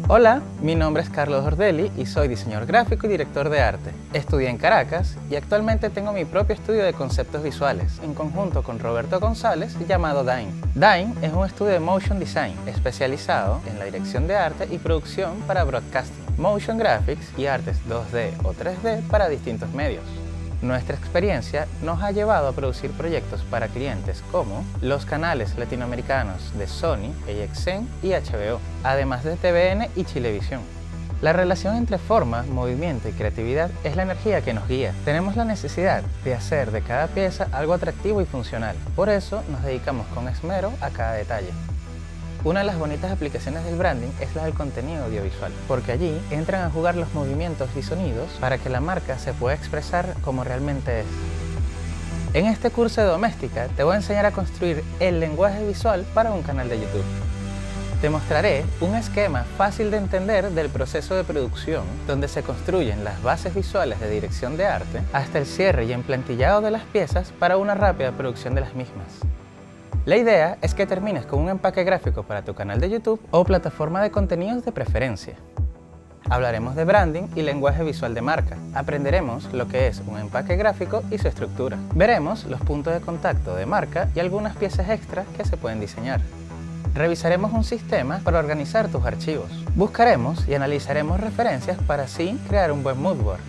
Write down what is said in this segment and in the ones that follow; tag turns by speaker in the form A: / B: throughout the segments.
A: Hola, mi nombre es Carlos Ordelli y soy diseñador gráfico y director de arte. Estudié en Caracas y actualmente tengo mi propio estudio de conceptos visuales en conjunto con Roberto González llamado Dine. Dine es un estudio de motion design especializado en la dirección de arte y producción para broadcasting, motion graphics y artes 2D o 3D para distintos medios. Nuestra experiencia nos ha llevado a producir proyectos para clientes como los canales latinoamericanos de Sony, AXN y HBO, además de TVN y Chilevisión. La relación entre forma, movimiento y creatividad es la energía que nos guía. Tenemos la necesidad de hacer de cada pieza algo atractivo y funcional. Por eso nos dedicamos con esmero a cada detalle. Una de las bonitas aplicaciones del branding es la del contenido audiovisual, porque allí entran a jugar los movimientos y sonidos para que la marca se pueda expresar como realmente es. En este curso de doméstica te voy a enseñar a construir el lenguaje visual para un canal de YouTube. Te mostraré un esquema fácil de entender del proceso de producción, donde se construyen las bases visuales de dirección de arte, hasta el cierre y emplantillado de las piezas para una rápida producción de las mismas. La idea es que termines con un empaque gráfico para tu canal de YouTube o plataforma de contenidos de preferencia. Hablaremos de branding y lenguaje visual de marca. Aprenderemos lo que es un empaque gráfico y su estructura. Veremos los puntos de contacto de marca y algunas piezas extras que se pueden diseñar. Revisaremos un sistema para organizar tus archivos. Buscaremos y analizaremos referencias para así crear un buen mood board.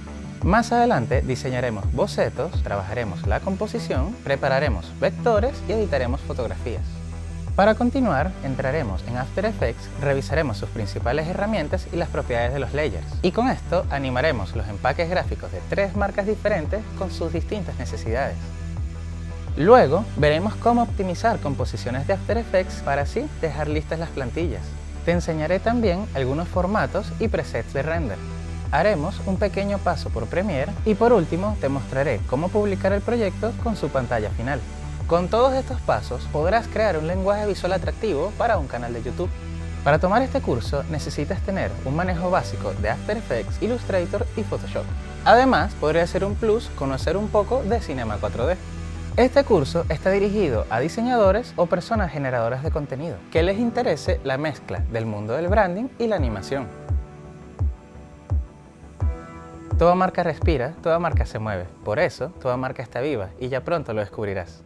A: Más adelante diseñaremos bocetos, trabajaremos la composición, prepararemos vectores y editaremos fotografías. Para continuar, entraremos en After Effects, revisaremos sus principales herramientas y las propiedades de los layers. Y con esto animaremos los empaques gráficos de 3 marcas diferentes con sus distintas necesidades. Luego, veremos cómo optimizar composiciones de After Effects para así dejar listas las plantillas. Te enseñaré también algunos formatos y presets de render. Haremos un pequeño paso por Premiere y por último te mostraré cómo publicar el proyecto con su pantalla final. Con todos estos pasos podrás crear un lenguaje visual atractivo para un canal de YouTube. Para tomar este curso necesitas tener un manejo básico de After Effects, Illustrator y Photoshop. Además, podría ser un plus conocer un poco de Cinema 4D. Este curso está dirigido a diseñadores o personas generadoras de contenido que les interese la mezcla del mundo del branding y la animación. Toda marca respira, toda marca se mueve. Por eso, toda marca está viva y ya pronto lo descubrirás.